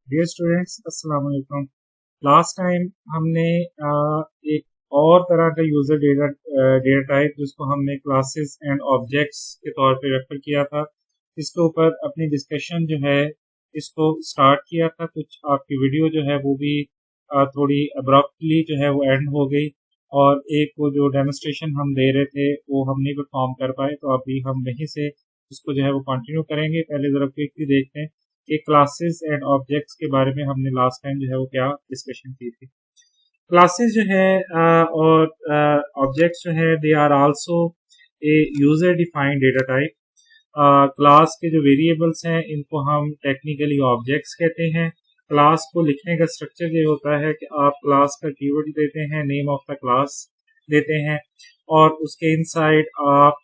Dear students, अस्सलाम वालेकुम। Last time हमने एक और तरह का यूजर डेटा डेटा टाइप जिसको हमने क्लासेस एंड ऑब्जेक्ट्स के तौर पे रेफर किया था, इसके ऊपर अपनी डिस्कशन जो है इसको स्टार्ट किया था। कुछ आपकी वीडियो जो है वो भी थोड़ी अब्रप्टली जो है वो एंड हो गई, और एक वो जो डेमोस्ट्रेशन हम दे रहे थे वो हम नहीं परफॉर्म कर पाए, तो अभी हम वहीं से इसको जो है वो कंटिन्यू करेंगे। पहले ज़रा क्विकली देखते हैं कि क्लासेस एंड ऑब्जेक्ट्स के बारे में हमने लास्ट टाइम जो है वो क्या डिस्कशन की थी। क्लासेस जो है और ऑब्जेक्ट्स जो है they are also a user defined data type. Class के जो वेरिएबल्स हैं इनको हम टेक्निकली ऑब्जेक्ट्स कहते हैं। क्लास को लिखने का स्ट्रक्चर ये होता है कि आप क्लास का कीवर्ड देते हैं, नेम ऑफ द क्लास देते हैं, और उसके इनसाइड आप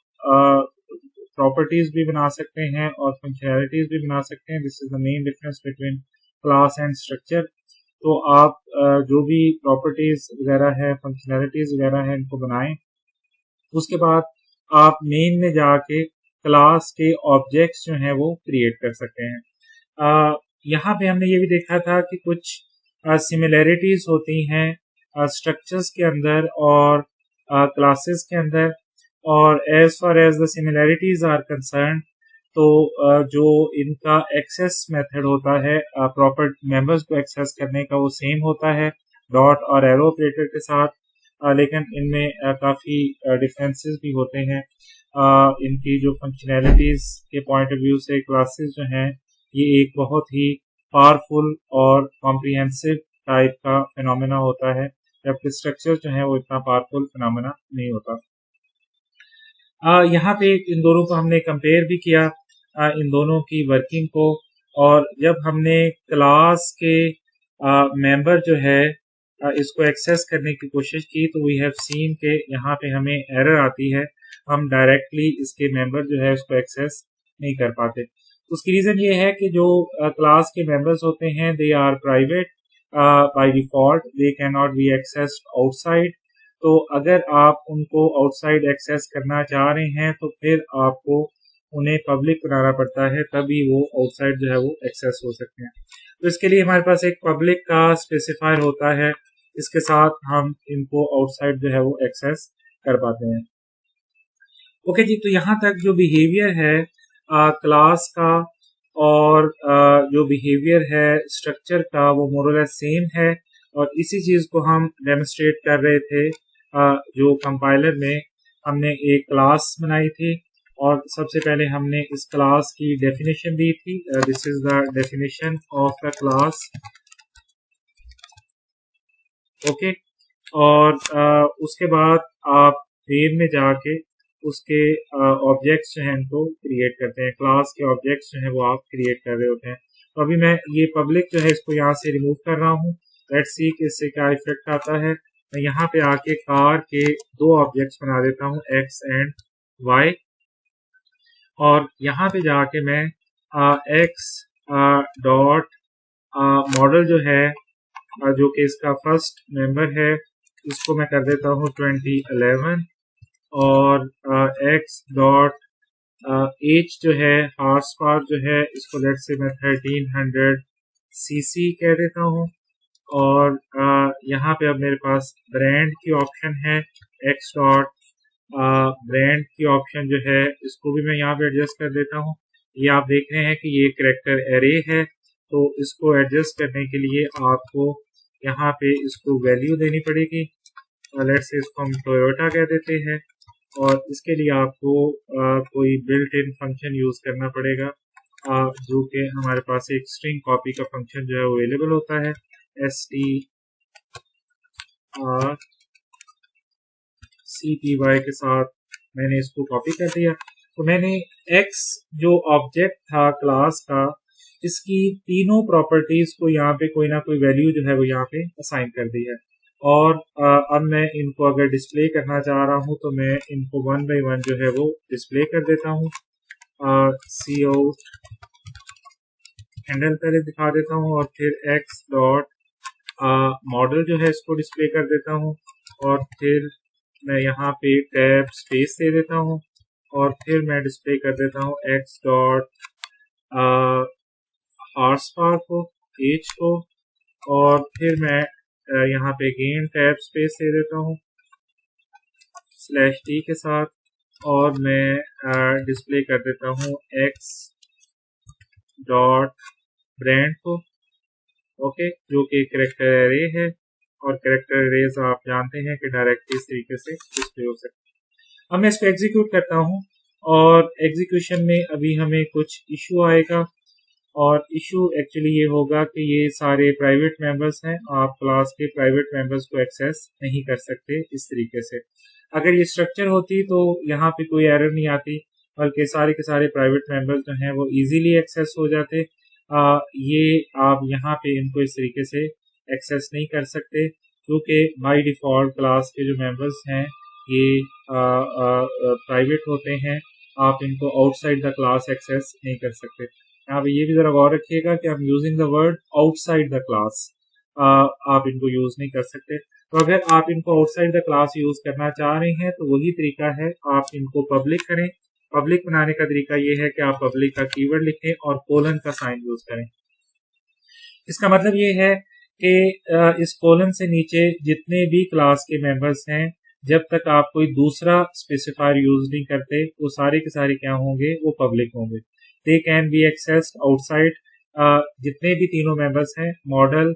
प्रॉपर्टीज भी बना सकते हैं और फंक्शनैलिटीज भी बना सकते हैं। This is the main difference between class and structure. तो आप जो भी प्रॉपर्टीज वगैरह है, फंक्शनैलिटीज वगैरह है, इनको बनाएं। उसके बाद आप मेन में जाके क्लास के ऑब्जेक्ट्स जो हैं वो क्रिएट कर सकते हैं। यहाँ पे हमने ये भी देखा था कि कुछ सिमिलैरिटीज होती हैं स्ट्रक्चर्स के अंदर और क्लासेस के अंदर, और as far as the similarities are concern, तो जो इनका एक्सेस मेथड होता है प्रॉपर मेंबर्स को एक्सेस करने का, वो सेम होता है डॉट और एरो ऑपरेटर के साथ। लेकिन इनमें काफ़ी डिफरेंसेस भी होते हैं। इनकी जो फंक्शनैलिटीज़ के पॉइंट ऑफ व्यू से क्लासेस जो हैं ये एक बहुत ही पावरफुल और कॉम्प्रिहेंसिव टाइप का फिनोमेना होता है, जबकि स्ट्रक्चर जो है वो इतना पावरफुल फिनोमेना नहीं होता। यहाँ पे इन दोनों को हमने कंपेयर भी किया, इन दोनों की वर्किंग को। और जब हमने क्लास के मेंबर जो है इसको एक्सेस करने की कोशिश की, तो वी हैव सीन के यहाँ पे हमें एरर आती है, हम डायरेक्टली इसके मेंबर जो है उसको एक्सेस नहीं कर पाते। उसकी रीज़न ये है कि जो क्लास के मेंबर्स होते हैं they are private by default, they can not be accessed outside. तो अगर आप उनको आउटसाइड एक्सेस करना चाह रहे हैं तो फिर आपको उन्हें पब्लिक बनाना पड़ता है, तभी वो आउटसाइड जो है वो एक्सेस हो सकते हैं। तो इसके लिए हमारे पास एक पब्लिक का स्पेसिफायर होता है, इसके साथ हम इनको आउटसाइड जो है वो एक्सेस कर पाते हैं। ओके जी, तो यहाँ तक जो बिहेवियर है क्लास का और जो बिहेवियर है स्ट्रक्चर का, वो मोरलेस सेम है, और इसी चीज़ को हम डेमोस्ट्रेट कर रहे थे जो कंपाइलर में हमने एक क्लास बनाई थी, और सबसे पहले हमने इस क्लास की डेफिनेशन दी थी। This is the definition of the class. Okay, और उसके बाद आप मेन में जाके उसके ऑब्जेक्ट्स जो हैं उनको क्रिएट करते हैं। क्लास के ऑब्जेक्ट्स जो हैं वो आप क्रिएट कर रहे होते हैं। तो अभी मैं ये पब्लिक जो है इसको यहाँ से रिमूव कर रहा हूँ। लेट्स सी कि इससे क्या इफेक्ट आता है। मैं यहाँ पे आके कार के दो ऑब्जेक्ट्स बना देता हूँ, एक्स एंड वाई, और यहाँ पे जाके मैं एक्स डॉट मॉडल जो है जो कि इसका फर्स्ट मेंबर है, इसको मैं कर देता हूँ 2011, और एक्स डॉट एच जो है हॉर्स पावर जो है इसको लेट्स से मैं 1300 सीसी कह देता हूँ। और यहाँ पे अब मेरे पास ब्रांड की ऑप्शन है, एक्स डॉट ब्रांड की ऑप्शन जो है इसको भी मैं यहाँ पे एडजस्ट कर देता हूँ। ये आप देख रहे हैं कि ये कैरेक्टर एरे है, तो इसको एडजस्ट करने के लिए आपको यहाँ पे इसको वैल्यू देनी पड़ेगी। लेट्स से इसको हम टोयोटा कह देते हैं, और इसके लिए आपको कोई बिल्ट इन फंक्शन यूज करना पड़ेगा, जो कि हमारे पास एक स्ट्रिंग कॉपी का फंक्शन जो है अवेलेबल होता है, strcpy के साथ मैंने इसको कॉपी कर दिया। तो मैंने x जो ऑब्जेक्ट था क्लास का, इसकी तीनों प्रॉपर्टीज को यहाँ पे कोई ना कोई वैल्यू जो है वो यहाँ पे असाइन कर दी है। और अब मैं इनको अगर डिस्प्ले करना चाह रहा हूँ तो मैं इनको वन बाई वन जो है वो डिस्प्ले कर देता हूँ। सी आउट हैंडल पहले दिखा देता हूँ, और फिर एक्स डॉट मॉडल जो है इसको डिस्प्ले कर देता हूँ, और फिर मैं यहाँ पे टैब स्पेस दे देता हूँ, और फिर मैं डिस्प्ले कर देता हूँ एक्स डॉट हॉर्स पावर को। एज को, और फिर मैं यहाँ पे अगेन टैब स्पेस दे देता हूँ /t के साथ, और मैं डिस्प्ले कर देता हूँ x डॉट ब्रांड को, ओके, जो कि कैरेक्टर एरे है, और कैरेक्टर एरेज आप जानते हैं कि डायरेक्टली इस तरीके से डिस्प्ले हो सकते हैं। अब मैं इसको एग्जीक्यूट करता हूँ, और एग्जीक्यूशन में अभी हमें कुछ इशू आएगा, और इशू एक्चुअली ये होगा कि ये सारे प्राइवेट मेंबर्स हैं, आप क्लास के प्राइवेट मेंबर्स को एक्सेस नहीं कर सकते इस तरीके से। अगर ये स्ट्रक्चर होती तो यहाँ पे कोई एरर नहीं आती, बल्कि सारे के सारे प्राइवेट मेंबर्स जो हैं वो इजीली एक्सेस हो जाते। ये आप यहाँ पे इनको इस तरीके से एक्सेस नहीं कर सकते, क्योंकि बाय डिफ़ॉल्ट क्लास के जो मेंबर्स हैं ये प्राइवेट होते हैं, आप इनको आउटसाइड द क्लास एक्सेस नहीं कर सकते। यहाँ पे ये भी जरा गौर रखिएगा कि हम using the word outside the class, आप इनको यूज नहीं कर सकते। तो अगर आप इनको आउटसाइड द क्लास यूज करना चाह रहे हैं तो वही तरीका है, आप इनको पब्लिक करें। पब्लिक बनाने का तरीका ये है कि आप पब्लिक का कीवर्ड लिखें और कोलन का साइन यूज करें। इसका मतलब ये है कि इस कोलन से नीचे जितने भी क्लास के मेंबर्स हैं, जब तक आप कोई दूसरा स्पेसिफायर यूज नहीं करते, वो सारे के सारे क्या होंगे, वो पब्लिक होंगे। They can be accessed outside, जितने भी तीनों मेंबर्स हैं, मॉडल,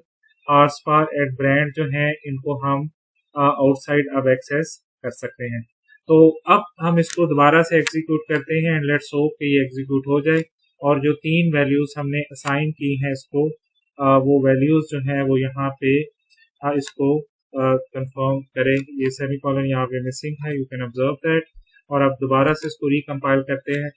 आरस्पार एंड ब्रांड जो हैं, इनको हम आउटसाइड अब एक्सेस कर सकते हैं। तो अब हम इसको दोबारा से एग्जीक्यूट करते हैं, एंड लेट्स होप कि ये एग्जीक्यूट हो जाए, और जो 3 वैल्यूज हमने असाइन की हैं इसको, वो वैल्यूज जो हैं वो यहाँ पे इसको कंफर्म करें। ये सेमीकोलन यहाँ पे मिसिंग है, यू कैन ऑब्जर्व दैट। और अब दोबारा से इसको रिकम्पाइल करते हैं,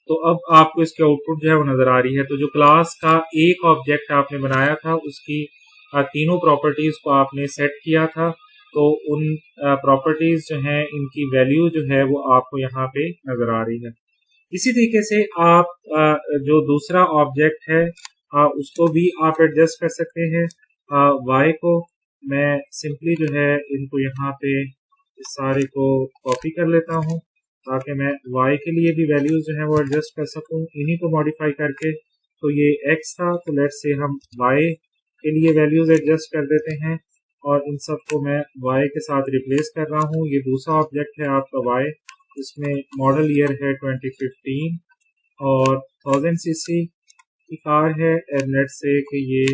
तो अब आपको इसकी आउटपुट जो है वो नजर आ रही है। तो जो क्लास का एक ऑब्जेक्ट आपने बनाया था, उसकी तीनों प्रॉपर्टीज को आपने सेट किया था, तो उन प्रॉपर्टीज जो हैं, इनकी वैल्यू जो है वो आपको यहाँ पे नजर आ रही है। इसी तरीके से आप जो दूसरा ऑब्जेक्ट है उसको भी आप एडजस्ट कर सकते हैं। y को मैं सिंपली जो है इनको यहाँ पे इस सारे को कॉपी कर लेता हूँ, ताकि मैं y के लिए भी वैल्यूज जो है वो एडजस्ट कर सकूँ इन्हीं को मॉडिफाई करके। तो ये x था, तो लेट्स से हम y के लिए वैल्यूज एडजस्ट कर देते हैं, और इन सब को मैं y के साथ रिप्लेस कर रहा हूँ। ये दूसरा ऑब्जेक्ट है आपका y, इसमें मॉडल ईयर है 2015 और 1000 सीसी की कार है, एंड लेट्स से कि ये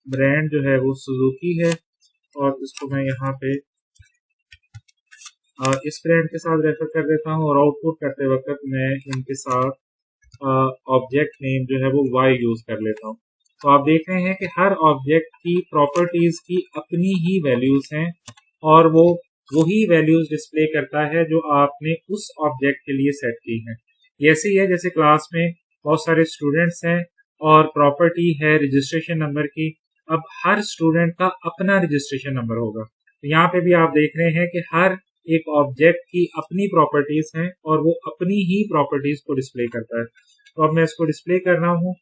ब्रांड जो है वो सुजुकी है, और इसको मैं यहाँ पे इस ब्रांड के साथ रेफर कर देता हूँ, और आउटपुट करते वक्त मैं इनके साथ ऑब्जेक्ट नेम जो है वो y यूज कर लेता हूँ। तो आप देख रहे हैं कि हर ऑब्जेक्ट की प्रॉपर्टीज की अपनी ही वैल्यूज हैं, और वो वही वैल्यूज डिस्प्ले करता है जो आपने उस ऑब्जेक्ट के लिए सेट की है। ऐसे ही है जैसे क्लास में बहुत सारे स्टूडेंट्स हैं और प्रॉपर्टी है रजिस्ट्रेशन नंबर की। अब हर स्टूडेंट का अपना रजिस्ट्रेशन नंबर होगा, तो यहाँ पे भी आप देख रहे हैं कि हर एक ऑब्जेक्ट की अपनी प्रॉपर्टीज हैं और वो अपनी ही प्रॉपर्टीज को डिस्प्ले करता है। तो अब मैं इसको डिस्प्ले कर रहा हूँ,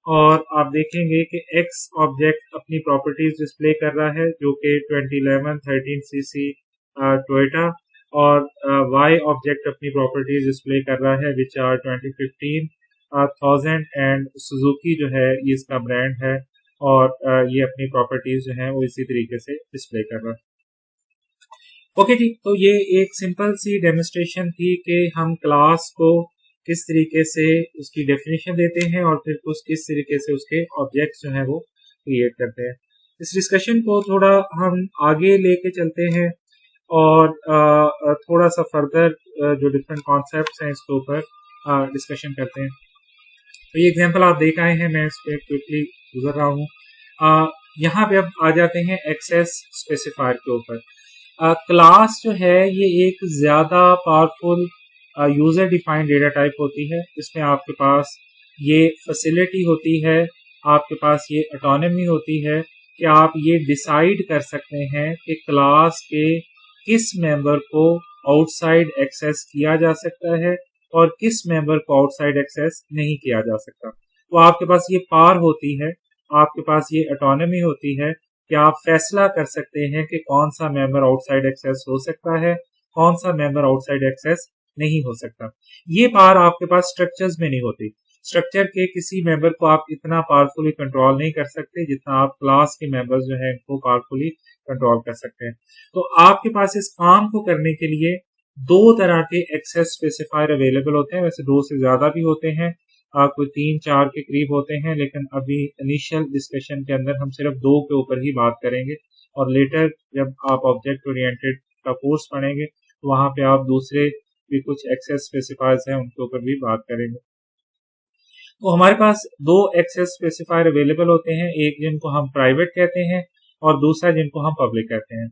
और आप देखेंगे कि X ऑब्जेक्ट अपनी प्रॉपर्टीज डिस्प्ले कर रहा है जो कि 2011 13 सीसी टोयोटा, और Y ऑब्जेक्ट अपनी प्रॉपर्टीज डिस्प्ले कर रहा है विच आर 2015 1000 एंड सुजुकी जो है ये इसका ब्रांड है, और ये अपनी प्रॉपर्टीज जो है वो इसी तरीके से डिस्प्ले कर रहा है। ओके जी, तो ये एक सिंपल सी डेमोन्स्ट्रेशन थी कि हम क्लास को किस तरीके से उसकी डेफिनेशन देते हैं और फिर कुछ किस तरीके से उसके ऑब्जेक्ट्स जो हैं वो क्रिएट करते हैं। इस डिस्कशन को थोड़ा हम आगे लेके चलते हैं और थोड़ा सा फर्दर जो डिफरेंट कॉन्सेप्ट्स हैं इसके ऊपर डिस्कशन करते हैं। तो ये एग्जांपल आप देख आए हैं, मैं इस पर क्विकली गुजर रहा हूँ। यहाँ पे अब आ जाते हैं एक्सेस स्पेसिफायर के ऊपर। क्लास जो है ये एक ज़्यादा powerful user defined data type होती है। इसमें आपके पास ये फैसिलिटी होती है, आपके पास ये ऑटोनॉमी होती है कि आप ये डिसाइड कर सकते हैं कि क्लास के किस मेंबर को आउटसाइड एक्सेस किया जा सकता है और किस मेंबर को आउटसाइड एक्सेस नहीं किया जा सकता। तो आपके पास ये पावर होती है, आपके पास ये ऑटोनॉमी होती है कि आप फैसला कर सकते हैं कि कौन सा मेंबर आउटसाइड एक्सेस हो सकता है, कौन सा मेंबर आउटसाइड एक्सेस नहीं हो सकता। ये पावर आपके पास स्ट्रक्चर्स में नहीं होती। स्ट्रक्चर के किसी मेंबर को आप इतना पावरफुली कंट्रोल नहीं कर सकते जितना आप क्लास के मेंबर्स जो है इनको पावरफुली कंट्रोल कर सकते हैं। तो आपके पास इस काम को करने के लिए दो तरह के एक्सेस स्पेसिफायर अवेलेबल होते हैं, वैसे दो से ज्यादा भी होते हैं, कोई 3-4 के करीब होते हैं, लेकिन अभी इनिशियल डिस्कशन के अंदर हम सिर्फ दो के ऊपर ही बात करेंगे और लेटर जब आप ऑब्जेक्ट ओरिएंटेड का कोर्स पढ़ेंगे तो वहां पे आप दूसरे भी कुछ एक्सेस स्पेसिफायर्स हैं उनके ऊपर भी बात करेंगे। तो हमारे पास दो एक्सेस स्पेसिफायर अवेलेबल होते हैं, एक जिनको हम प्राइवेट कहते हैं और दूसरा जिनको हम पब्लिक कहते हैं।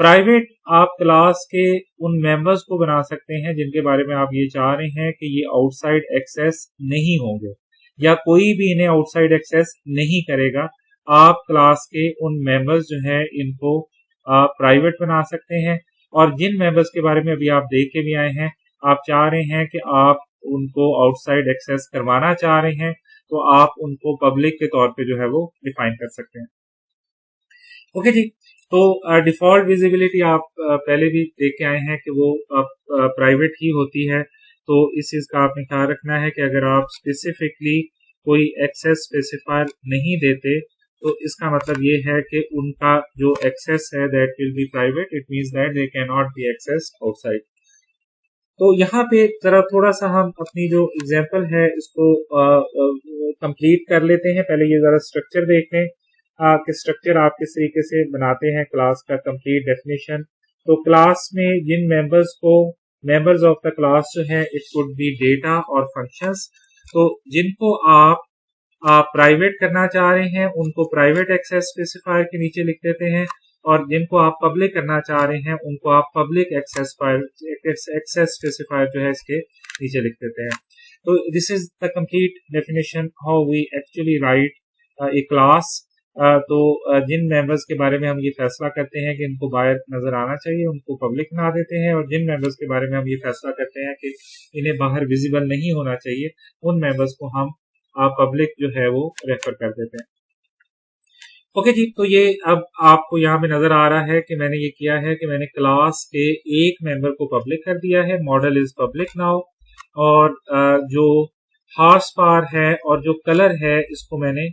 प्राइवेट आप क्लास के उन मेंबर्स को बना सकते हैं जिनके बारे में आप ये चाह रहे हैं कि ये आउटसाइड एक्सेस नहीं होंगे या कोई भी इन्हें आउटसाइड एक्सेस नहीं करेगा। आप क्लास के उन मेंबर्स जो हैं इनको प्राइवेट बना सकते हैं, और जिन मेंबर्स के बारे में अभी आप देख के भी आए हैं, आप चाह रहे हैं कि आप उनको आउटसाइड एक्सेस करवाना चाह रहे हैं तो आप उनको पब्लिक के तौर पे जो है वो डिफाइन कर सकते हैं। ओके जी, तो डिफॉल्ट विजिबिलिटी आप पहले भी देख के आए हैं कि वो प्राइवेट ही होती है। तो इस चीज का आपने ख्याल रखना है कि अगर आप स्पेसिफिकली कोई एक्सेस स्पेसिफायर नहीं देते तो इसका मतलब ये है कि उनका जो एक्सेस है that will be private, it means that they can not be access outside. तो यहाँ पे जरा थोड़ा सा हम अपनी जो एग्जांपल है इसको कंप्लीट कर लेते हैं। पहले ये जरा स्ट्रक्चर देख लें कि स्ट्रक्चर आप किस तरीके से बनाते हैं क्लास का कंप्लीट डेफिनेशन। तो क्लास में जिन मेंबर्स को मेंबर्स ऑफ द क्लास जो है इट कुड बी डेटा और फंक्शंस। तो जिनको आप प्राइवेट करना चाह रहे हैं उनको प्राइवेट एक्सेस स्पेसिफायर के नीचे लिख देते हैं, और जिनको आप पब्लिक करना चाह रहे हैं उनको आप पब्लिक एक्सेस स्पेसिफायर जो है इसके नीचे लिख देते हैं। तो this is the complete definition how we actually write a class. तो जिन मेंबर्स के बारे में हम ये फैसला करते हैं कि इनको बाहर नजर आना चाहिए उनको पब्लिक बना देते हैं, और जिन मेंबर्स के बारे में हम ये फैसला करते हैं कि इन्हें बाहर विजिबल नहीं होना चाहिए उन मेंबर्स को हम पब्लिक जो है वो रेफर कर देते हैं। ओके जी, तो ये अब आपको यहाँ पे नजर आ रहा है कि मैंने ये किया है कि मैंने क्लास के एक मेंबर को पब्लिक कर दिया है, मॉडल इज पब्लिक नाउ, और जो हॉर्स पावर है और जो कलर है इसको मैंने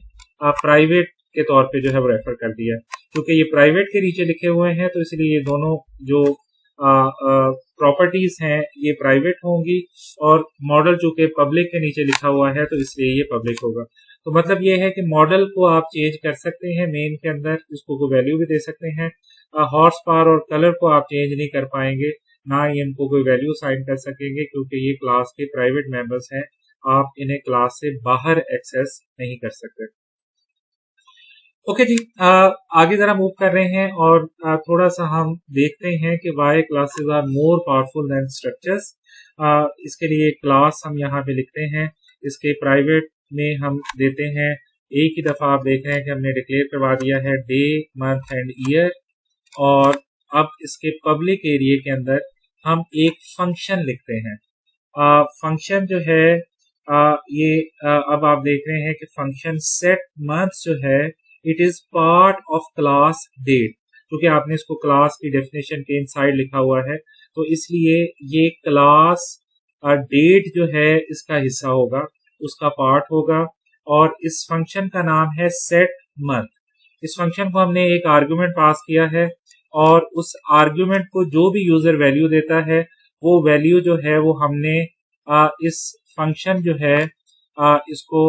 प्राइवेट के तौर पे जो है वो रेफर कर दिया। क्योंकि ये प्राइवेट के नीचे लिखे हुए हैं तो इसलिए ये दोनों जो प्रॉपर्टीज हैं ये प्राइवेट होंगी, और मॉडल चूंकि पब्लिक के नीचे लिखा हुआ है तो इसलिए ये पब्लिक होगा। तो मतलब ये है कि मॉडल को आप चेंज कर सकते हैं मेन के अंदर, इसको कोई वैल्यू भी दे सकते हैं। हॉर्स पावर और कलर को आप चेंज नहीं कर पाएंगे, ना ही इनको कोई वैल्यू साइन कर सकेंगे क्योंकि ये क्लास के प्राइवेट मेंबर्स हैं, आप इन्हें क्लास से बाहर एक्सेस नहीं कर सकते। ओके जी, आगे जरा मूव कर रहे हैं और थोड़ा सा हम देखते हैं कि why classes are more powerful than structures. इसके लिए क्लास हम यहाँ पे लिखते हैं, इसके प्राइवेट में हम देते हैं, एक ही दफा आप देख रहे हैं कि हमने डिक्लेयर करवा दिया है डे मंथ एंड ईयर, और अब इसके पब्लिक एरिया के अंदर हम एक फंक्शन लिखते हैं। फंक्शन जो है ये अब आप देख रहे हैं कि फंक्शन सेट मंथ जो है it is part of class date, क्योंकि आपने इसको क्लास की डेफिनेशन के इनसाइड लिखा हुआ है तो इसलिए ये क्लास डेट जो है इसका हिस्सा होगा, उसका पार्ट होगा, और इस फंक्शन का नाम है सेट मंथ। इस फंक्शन को हमने एक आर्गुमेंट पास किया है, और उस आर्गुमेंट को जो भी यूजर वैल्यू देता है वो वैल्यू जो है वो हमने इस फंक्शन जो है इसको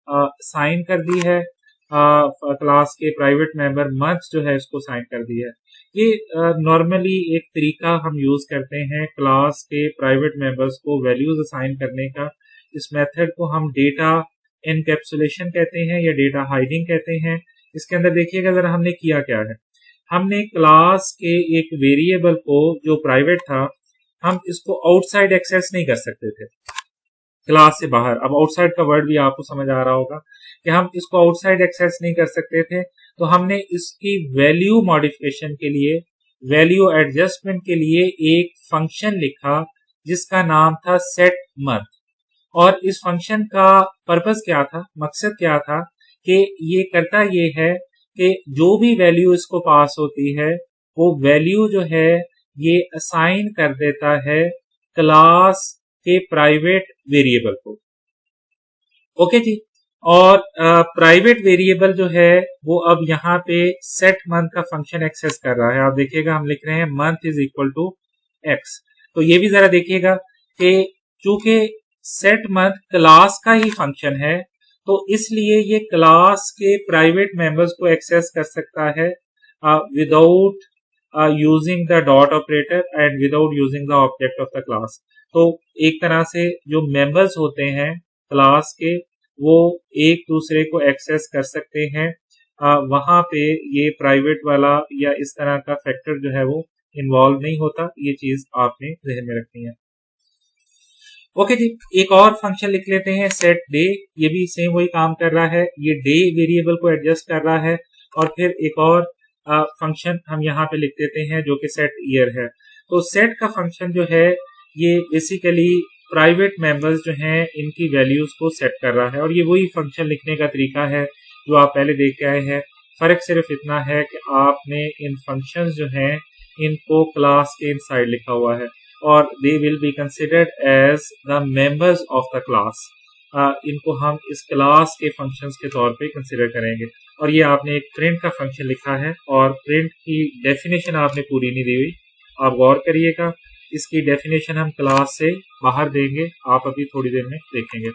साइन कर दी है, क्लास के प्राइवेट मेंबर मंथ जो है इसको साइन कर दिया है। ये नॉर्मली एक तरीका हम यूज करते हैं क्लास के प्राइवेट मेंबर्स को वैल्यूज असाइन करने का। इस मेथड को हम डेटा एनकैप्सुलेशन कहते हैं या डेटा हाइडिंग कहते हैं। इसके अंदर देखिएगा जरा हमने किया क्या है, हमने क्लास के एक वेरिएबल को जो प्राइवेट था हम इसको आउटसाइड एक्सेस नहीं कर सकते थे क्लास से बाहर। अब आउटसाइड का वर्ड भी आपको समझ आ रहा होगा कि हम इसको आउटसाइड एक्सेस नहीं कर सकते थे, तो हमने इसकी वैल्यू मॉडिफिकेशन के लिए, वैल्यू एडजस्टमेंट के लिए एक फंक्शन लिखा जिसका नाम था सेट मंथ। और इस फंक्शन का पर्पस क्या था, मकसद क्या था कि ये करता ये है कि जो भी वैल्यू इसको पास होती है वो वैल्यू जो है ये असाइन कर देता है क्लास के प्राइवेट वेरिएबल को। ओके जी। और प्राइवेट वेरिएबल जो है वो अब यहाँ पे सेट मंथ का फंक्शन एक्सेस कर रहा है। आप देखिएगा हम लिख रहे हैं month is equal to x. तो ये भी जरा देखिएगा कि चूंकि सेट मंथ क्लास का ही फंक्शन है तो इसलिए ये क्लास के प्राइवेट मेंबर्स को एक्सेस कर सकता है without using the dot operator and without using the object of the class. तो एक तरह से जो मेंबर्स होते हैं क्लास के वो एक दूसरे को एक्सेस कर सकते हैं। वहां पे ये प्राइवेट वाला या इस तरह का फैक्टर जो है वो इन्वॉल्व नहीं होता। ये चीज आपने ध्यान में रखनी है। ओके जी, एक और फंक्शन लिख लेते हैं सेट डे। ये भी सेम वही काम कर रहा है, ये डे वेरिएबल को एडजस्ट कर रहा है। और फिर एक और फंक्शन हम यहाँ पे लिख देते हैं जो कि सेट ईयर है। तो सेट का फंक्शन जो है ये बेसिकली प्राइवेट मेंबर्स जो हैं इनकी वैल्यूज को सेट कर रहा है और ये वही फंक्शन लिखने का तरीका है जो आप पहले देख के आए हैं। फर्क सिर्फ इतना है कि आपने इन फंक्शंस जो हैं इनको क्लास के इनसाइड लिखा हुआ है और they will be considered as the members of the class. इनको हम इस क्लास के फंक्शंस के तौर पे कंसिडर करेंगे। और ये आपने एक प्रिंट का फंक्शन लिखा है और प्रिंट की डेफिनेशन आपने पूरी नहीं दी हुई, आप गौर करिएगा। इसकी डेफिनेशन हम क्लास से बाहर देंगे, आप अभी थोड़ी देर में देखेंगे।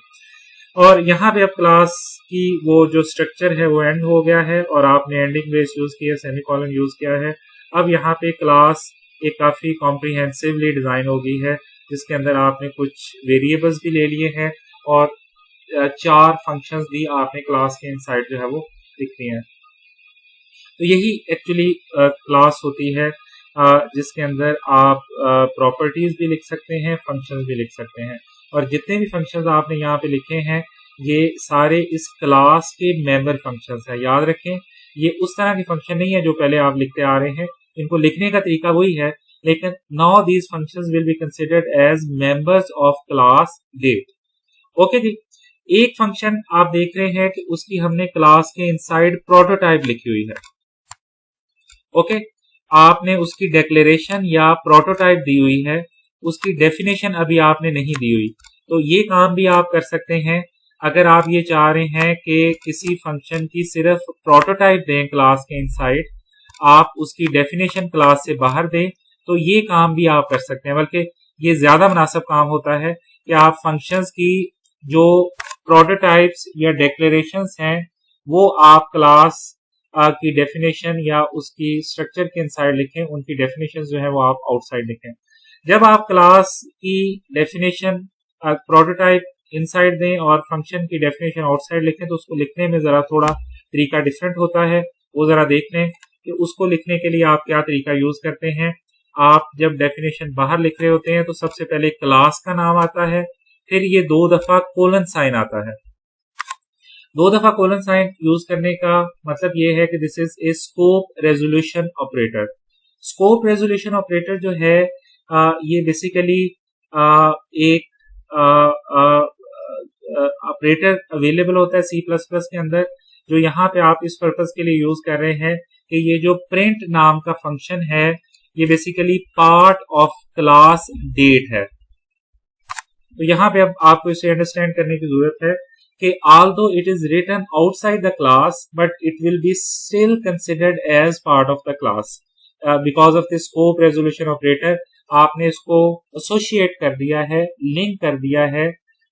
और यहाँ पे अब क्लास की वो जो स्ट्रक्चर है वो एंड हो गया है और आपने एंडिंग ब्रेस यूज किया, सेमीकोलन यूज किया है। अब यहाँ पे क्लास एक काफी कॉम्प्रिहेंसिवली डिजाइन हो गई है जिसके अंदर आपने कुछ वेरिएबल्स भी ले लिए हैं और 4 फंक्शंस भी आपने क्लास के इनसाइड जो है वो लिख दिए हैं। तो यही एक्चुअली क्लास होती है जिसके अंदर आप प्रॉपर्टीज भी लिख सकते हैं, फंक्शंस भी लिख सकते हैं। और जितने भी फंक्शंस आपने यहाँ पे लिखे हैं ये सारे इस क्लास के मेंबर फंक्शंस हैं। याद रखें ये उस तरह के फंक्शन नहीं है जो पहले आप लिखते आ रहे हैं, इनको लिखने का तरीका वही है, लेकिन now these functions will be considered as members of class Date. Okay ji, एक फंक्शन आप देख रहे हैं कि उसकी हमने क्लास के इनसाइड प्रोटोटाइप लिखी हुई है। ओके, आपने उसकी डिक्लेरेशन या प्रोटोटाइप दी हुई है, उसकी डेफिनेशन अभी आपने नहीं दी हुई। तो ये काम भी आप कर सकते हैं। अगर आप ये चाह रहे हैं कि किसी फंक्शन की सिर्फ प्रोटोटाइप दें क्लास के इनसाइड, आप उसकी डेफिनेशन क्लास से बाहर दें, तो ये काम भी आप कर सकते हैं। बल्कि ये ज्यादा मुनासिब काम होता है कि आप फंक्शंस की जो प्रोटोटाइप्स या डिक्लेरेशंस हैं वो आप क्लास की डेफिनेशन या उसकी स्ट्रक्चर के इनसाइड लिखें, उनकी डेफिनेशन जो है वो आप आउटसाइड लिखें। जब आप क्लास की डेफिनेशन प्रोटोटाइप इनसाइड दें और फंक्शन की डेफिनेशन आउटसाइड लिखें तो उसको लिखने में जरा थोड़ा तरीका डिफरेंट होता है। वो जरा देख लें कि उसको लिखने के लिए आप क्या तरीका यूज करते हैं। आप जब डेफिनेशन बाहर लिख रहे होते हैं तो सबसे पहले क्लास का नाम आता है, फिर ये 2 दफा कोलन साइन आता है। 2 दफा कोलन साइन यूज करने का मतलब ये है कि this is a scope resolution operator. Scope resolution operator जो है ये बेसिकली एक ऑपरेटर अवेलेबल होता है सी प्लस प्लस के अंदर, जो यहाँ पे आप इस पर्पज के लिए यूज कर रहे हैं कि ये जो प्रिंट नाम का फंक्शन है ये basically part of class date है। तो यहाँ पे अब आपको इसे अंडरस्टैंड करने की जरूरत है कि although it is written outside the class but it will be still considered as part of the class because of this scope resolution operator। आपने इसको एसोसिएट कर दिया है, लिंक कर दिया है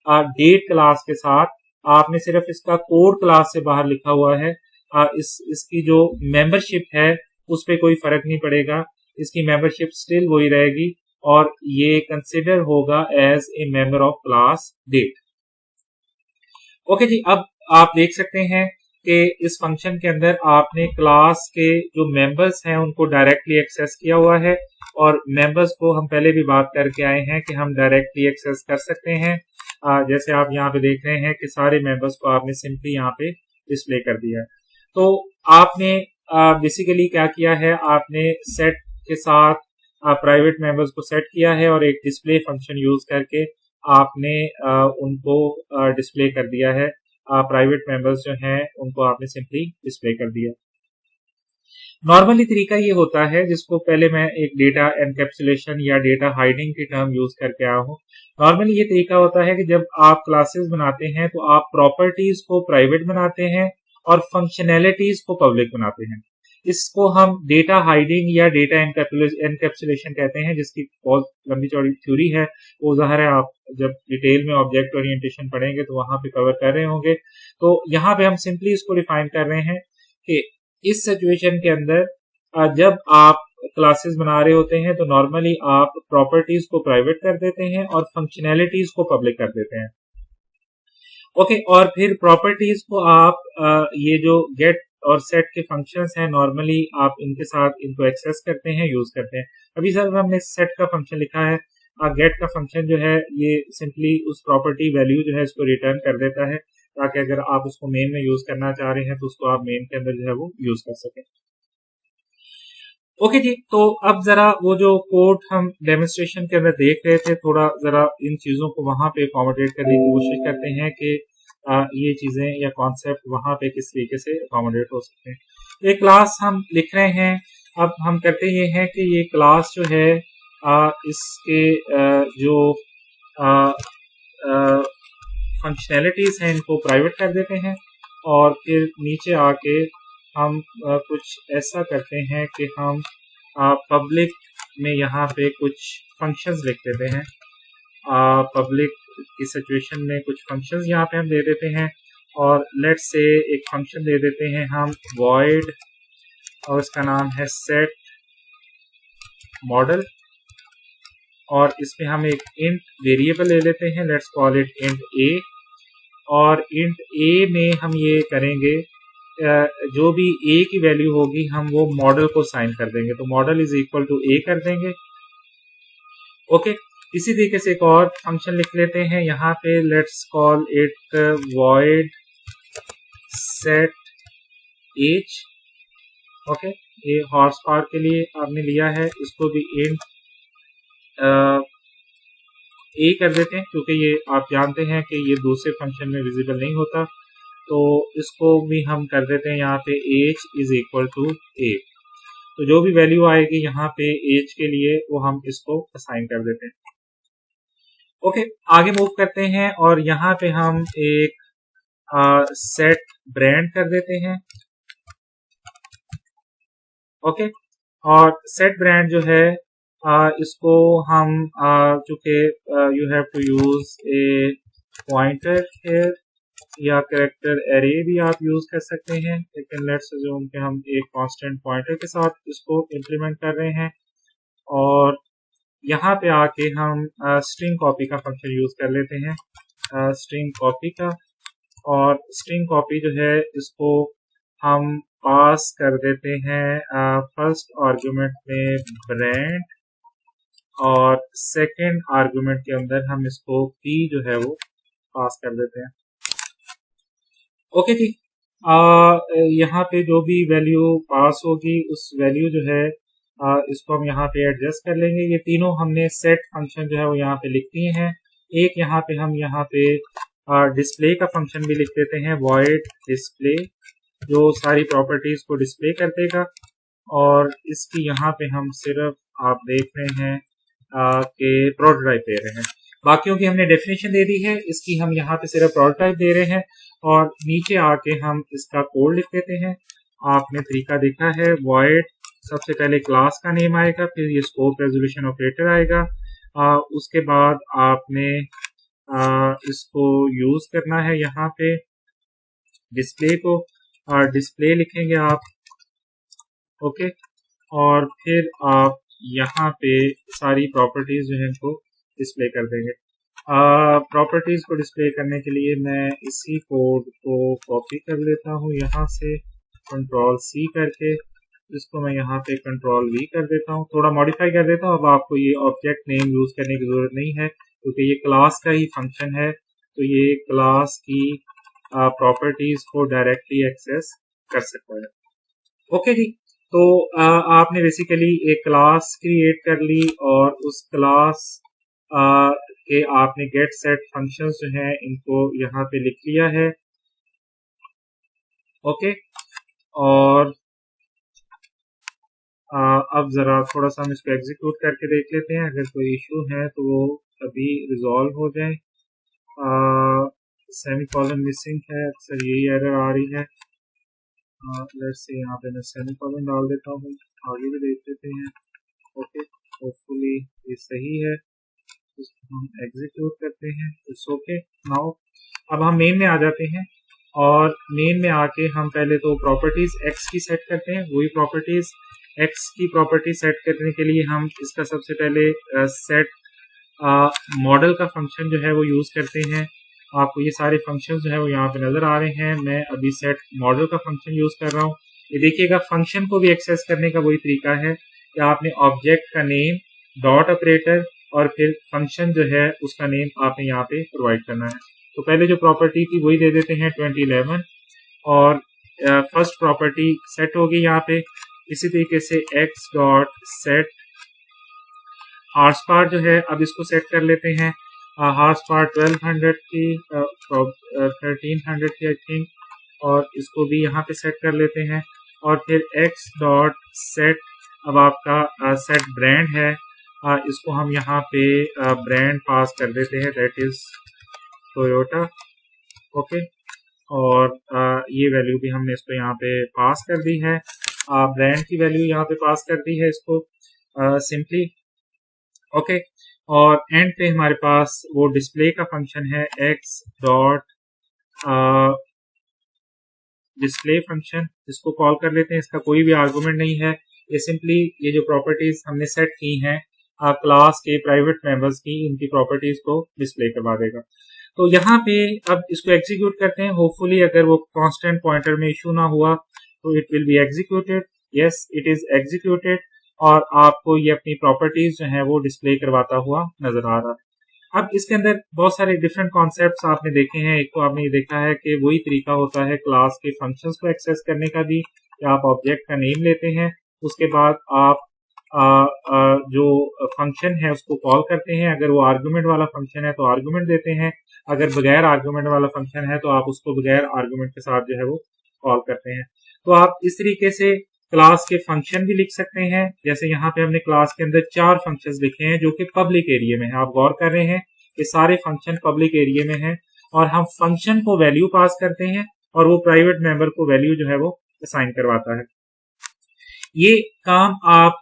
डेट क्लास के साथ। आपने सिर्फ इसका कोड क्लास से बाहर लिखा हुआ है। इसकी जो मेंबरशिप है उस पर कोई फर्क नहीं पड़ेगा, इसकी मेंबरशिप स्टिल वही रहेगी और ये कंसिडर होगा as a member of class Date. Okay ji, अब आप देख सकते हैं कि इस फंक्शन के अंदर आपने क्लास के जो मेंबर्स हैं उनको डायरेक्टली एक्सेस किया हुआ है और मेंबर्स को हम पहले भी बात करके आए हैं कि हम डायरेक्टली एक्सेस कर सकते हैं। जैसे आप यहाँ पे देख रहे हैं कि सारे मेंबर्स को आपने सिंपली यहाँ पे डिस्प्ले कर दिया है। तो आपने बेसिकली क्या किया है, आपने सेट के साथ प्राइवेट मेंबर्स को सेट किया है और एक डिस्प्ले फंक्शन यूज करके आपने उनको डिस्प्ले कर दिया है। प्राइवेट मेंबर्स जो हैं उनको आपने सिंपली डिस्प्ले कर दिया। नॉर्मली तरीका ये होता है, जिसको पहले मैं एक डेटा एनकैप्सुलेशन या डेटा हाइडिंग की टर्म यूज करके आया हूँ। नॉर्मली ये तरीका होता है कि जब आप क्लासेस बनाते हैं तो आप प्रॉपर्टीज को प्राइवेट बनाते हैं और फंक्शनैलिटीज को पब्लिक बनाते हैं। इसको हम डेटा हाइडिंग या डेटा एनकैप्सुलेशन कहते हैं, जिसकी बहुत लंबी चौड़ी थ्योरी है। वो ज़ाहिर है आप जब डिटेल में ऑब्जेक्ट ओरिएंटेशन पढ़ेंगे तो वहां पे कवर कर रहे होंगे। तो यहाँ पे हम सिंपली इसको डिफाइन कर रहे हैं कि इस सिचुएशन के अंदर जब आप क्लासेस बना रहे होते हैं तो नॉर्मली आप प्रॉपर्टीज को प्राइवेट कर देते हैं और फंक्शनैलिटीज को पब्लिक कर देते हैं। ओके, और फिर प्रॉपर्टीज को आप ये जो गेट और सेट के फंक्शंस हैं, नॉर्मली आप इनके साथ इनको एक्सेस करते हैं, यूज करते हैं। अभी सर हमने सेट का फंक्शन लिखा है, गेट का फंक्शन जो है ये सिंपली उस प्रॉपर्टी वैल्यू जो है इसको रिटर्न कर देता है, ताकि अगर आप उसको मेन में यूज करना चाह रहे हैं तो उसको आप मेन के अंदर जो है वो यूज कर सकें। ओके जी, तो अब जरा वो जो कोड हम डेमोन्स्ट्रेशन के अंदर देख रहे थे, थोड़ा जरा इन चीजों को वहां पे अकोमोडेट करने की कोशिश करते हैं कि ये चीजें या कॉन्सेप्ट वहां पे किस तरीके से अकोमोडेट हो सकते हैं। एक क्लास हम लिख रहे हैं। अब हम करते ये हैं कि ये क्लास जो है इसके जो फंक्शनैलिटीज हैं इनको प्राइवेट कर देते हैं, और फिर नीचे आके हम कुछ ऐसा करते हैं कि हम पब्लिक में यहाँ पे कुछ फंक्शंस लिख देते हैं। पब्लिक की सिचुएशन में कुछ फंक्शंस यहाँ पे हम दे देते हैं, और लेट्स से एक फंक्शन दे देते हैं हम void, और उसका नाम है set model, और इसमें हम एक int वेरिएबल ले लेते हैं, let's call it int a, और int a में हम ये करेंगे जो भी a की वैल्यू होगी हम वो मॉडल को साइन कर देंगे, तो model is equal to a कर देंगे। ओके, इसी तरीके से एक और फंक्शन लिख लेते हैं यहाँ पे, let's call it void set age। Okay, ये हॉर्स पावर के लिए आपने लिया है, इसको भी int a कर देते हैं, क्योंकि ये आप जानते हैं कि ये दूसरे फंक्शन में विजिबल नहीं होता, तो इसको भी हम कर देते हैं यहाँ पे age is equal to a। तो जो भी वैल्यू आएगी यहाँ पे एज के लिए वो हम इसको असाइन कर देते हैं। ओके, आगे मूव करते हैं, और यहाँ पे हम एक सेट ब्रांड कर देते हैं। ओके, और सेट ब्रांड जो है इसको हम चूंकि you have to use a pointer here, या कैरेक्टर एरे भी आप यूज कर सकते हैं, लेकिन लेट्स अज्यूम कि हम एक कांस्टेंट पॉइंटर के साथ इसको इम्प्लीमेंट कर रहे हैं। और यहाँ पे आके हम स्ट्रिंग कॉपी का फंक्शन यूज कर लेते हैं, स्ट्रिंग कॉपी का, और स्ट्रिंग कॉपी जो है इसको हम पास कर देते हैं फर्स्ट आर्गुमेंट में ब्रांड, और सेकंड आर्गुमेंट के अंदर हम इसको p जो है वो पास कर देते हैं। ओके जी, यहाँ पे जो भी वैल्यू पास होगी उस वैल्यू जो है इसको हम यहाँ पे एडजस्ट कर लेंगे। ये तीनों हमने सेट फंक्शन जो है वो यहाँ पे लिख दिए हैं। एक यहाँ पे हम यहाँ पे डिस्प्ले का फंक्शन भी लिख देते हैं, void display, जो सारी प्रॉपर्टीज को डिस्प्ले कर देगा, और इसकी यहाँ पे हम सिर्फ आप देख रहे हैं कि प्रोटोटाइप दे रहे हैं। बाकियों की हमने डेफिनेशन दे दी है, इसकी हम यहाँ पे सिर्फ प्रोटोटाइप दे रहे हैं, और नीचे आके हम इसका कोड लिख देते हैं। आपने तरीका देखा है, void सबसे पहले क्लास का नेम आएगा, फिर ये स्कोप रेजोल्यूशन ऑपरेटर आएगा, उसके बाद आपने इसको यूज करना है यहाँ पे डिस्प्ले को, डिस्प्ले लिखेंगे आप। ओके, और फिर आप यहाँ पे सारी प्रॉपर्टीज जो है इनको डिस्प्ले कर देंगे। प्रॉपर्टीज को डिस्प्ले करने के लिए मैं इसी कोड को कॉपी कर लेता हूँ यहाँ से, कंट्रोल C करके इसको मैं यहाँ पे कंट्रोल V कर देता हूँ, थोड़ा मॉडिफाई कर देता हूँ। अब आपको ये ऑब्जेक्ट नेम यूज करने की जरूरत नहीं है, क्योंकि ये क्लास का ही फंक्शन है, तो ये क्लास की प्रॉपर्टीज को डायरेक्टली एक्सेस कर सकता है। ओके जी, तो आपने बेसिकली एक क्लास क्रिएट कर ली, और उस क्लास के आपने गेट सेट फंक्शंस जो हैं इनको यहाँ पे लिख लिया है। ओके, और अब ज़रा थोड़ा सा हम इसको एग्जीक्यूट करके देख लेते हैं, अगर कोई इशू है तो वो अभी रिजॉल्व हो जाए। सेमी कॉलन मिसिंग है, अक्सर यही एरर आ रही है। लेट्स से यहाँ पे मैं सेमी कॉलन डाल देता हूँ, आगे भी देख लेते हैं। ओके, होपफुली ये सही है, इसको हम एग्जीक्यूट करते हैं। It's okay. नाउ अब हम मेन में आ जाते हैं और मेन में आके हम पहले तो प्रॉपर्टीज एक्स की सेट करते हैं। वही प्रॉपर्टीज एक्स की प्रॉपर्टी सेट करने के लिए हम इसका सबसे पहले सेट मॉडल का फंक्शन जो है वो यूज करते हैं। आपको ये सारे फंक्शन जो है वो यहाँ पे नजर आ रहे हैं। मैं अभी सेट मॉडल का फंक्शन यूज कर रहा हूँ। ये देखिएगा, फंक्शन को भी एक्सेस करने का वही तरीका है कि आपने ऑब्जेक्ट का नेम, डॉट ऑपरेटर और फिर फंक्शन जो है उसका नेम आपने यहाँ पे प्रोवाइड करना है। तो पहले जो प्रॉपर्टी थी वही दे देते हैं 2011 और फर्स्ट प्रॉपर्टी सेट होगी यहाँ पे। इसी तरीके से x डॉट सेट हार्स पार जो है, अब इसको सेट कर लेते हैं। हार्स पार 1200 थी, 1300 थी आई थिंक, और इसको भी यहाँ पे सेट कर लेते हैं। और फिर x डॉट सेट, अब आपका सेट ब्रांड है, इसको हम यहाँ पे ब्रांड पास कर देते हैं, दैट इज टोयोटा। ओके, और ये वैल्यू भी हमने इसको यहाँ पे पास कर दी है, ब्रांड की वैल्यू यहाँ पे पास कर दी है इसको सिंपली। ओके, और एंड पे हमारे पास वो डिस्प्ले का फंक्शन है x डॉट डिस्प्ले फंक्शन, इसको कॉल कर लेते हैं। इसका कोई भी आर्गुमेंट नहीं है, ये सिंपली ये जो प्रॉपर्टीज हमने सेट की हैं क्लास के प्राइवेट मेंबर्स की, इनकी प्रॉपर्टीज को डिस्प्ले करवा देगा। तो यहाँ पे अब इसको एग्जीक्यूट करते हैं। होपफुली अगर वो कांस्टेंट पॉइंटर में इशू ना हुआ तो it will be executed. Yes, it is executed और आपको ये अपनी प्रॉपर्टीज जो है वो डिस्प्ले करवाता हुआ नजर आ रहा है। अब इसके अंदर बहुत सारे डिफरेंट कॉन्सेप्ट्स आपने देखे हैं। एक तो आपने ये देखा है कि वही तरीका होता है क्लास के फंक्शंस को एक्सेस करने का भी, कि आप ऑब्जेक्ट का नेम लेते हैं, उसके बाद आप जो फंक्शन है उसको कॉल करते हैं। अगर वो आर्गुमेंट वाला फंक्शन है तो आर्गुमेंट देते हैं, अगर बगैर आर्गुमेंट वाला फंक्शन है तो आप उसको बगैर आर्गुमेंट के साथ जो है वो कॉल करते हैं। तो आप इस तरीके से क्लास के फंक्शन भी लिख सकते हैं। जैसे यहाँ पे हमने क्लास के अंदर 4 फंक्शंस लिखे हैं जो कि पब्लिक एरिया में है। आप गौर कर रहे हैं कि सारे फंक्शन पब्लिक एरिया में हैं और हम फंक्शन को वैल्यू पास करते हैं और वो प्राइवेट मेंबर को वैल्यू जो है वो असाइन करवाता है। ये काम आप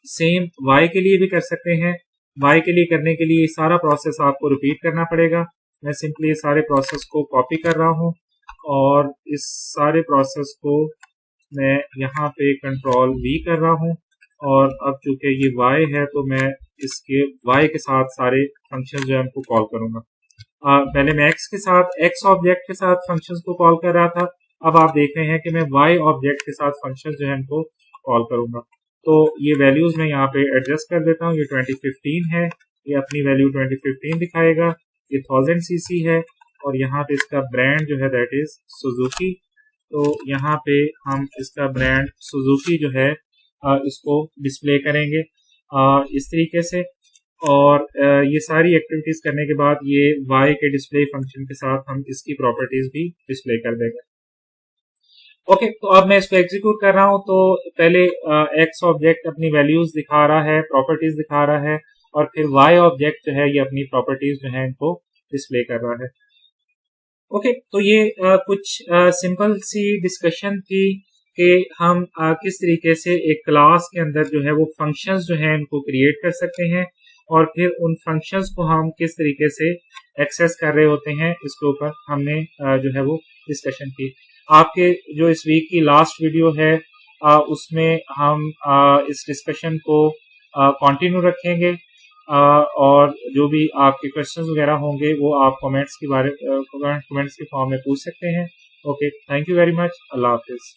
सेम y के लिए भी कर सकते हैं। y के लिए करने के लिए सारा प्रोसेस आपको रिपीट करना पड़ेगा। मैं सिंपली सारे प्रोसेस को कॉपी कर रहा हूँ और इस सारे प्रोसेस को मैं यहाँ पे कंट्रोल V कर रहा हूँ और अब चूंकि ये y है तो मैं इसके y के साथ सारे फंक्शन जो है उनको कॉल करूंगा। पहले मैं x के साथ, x ऑब्जेक्ट के साथ फंक्शंस को कॉल कर रहा था, अब आप देख रहे हैं कि मैं y ऑब्जेक्ट के साथ फंक्शंस जो है उनको कॉल करूंगा। तो ये वैल्यूज मैं यहाँ पे एडजस्ट कर देता हूँ। ये 2015 है, ये अपनी वैल्यू 2015 दिखाएगा। ये 1000 cc है और यहाँ पे इसका ब्रांड जो है दैट इज सुजुकी। तो यहाँ पे हम इसका ब्रांड सुजुकी जो है इसको डिस्प्ले करेंगे इस तरीके से। और ये सारी एक्टिविटीज करने के बाद ये y के डिस्प्ले फंक्शन के साथ हम इसकी प्रॉपर्टीज भी डिस्प्ले कर देंगे। ओके, तो अब मैं इसको एग्जीक्यूट कर रहा हूं। तो पहले x ऑब्जेक्ट अपनी वैल्यूज दिखा रहा है, प्रॉपर्टीज दिखा रहा है, और फिर y ऑब्जेक्ट जो है ये अपनी प्रॉपर्टीज जो है इनको डिस्प्ले कर रहा है। ओके, तो ये कुछ सिंपल सी डिस्कशन थी कि हम किस तरीके से एक क्लास के अंदर जो है वो फंक्शंस जो है इनको क्रिएट कर सकते हैं और फिर उन फंक्शंस को हम किस तरीके से एक्सेस कर रहे होते हैं, इसके ऊपर हमने जो है वो डिस्कशन की। आपके जो इस वीक की लास्ट वीडियो है उसमें हम इस डिस्कशन को कंटिन्यू रखेंगे और जो भी आपके क्वेश्चंस वगैरह होंगे वो आप कमेंट्स के फॉर्म में पूछ सकते हैं। Okay, thank you very much. Allah Hafiz.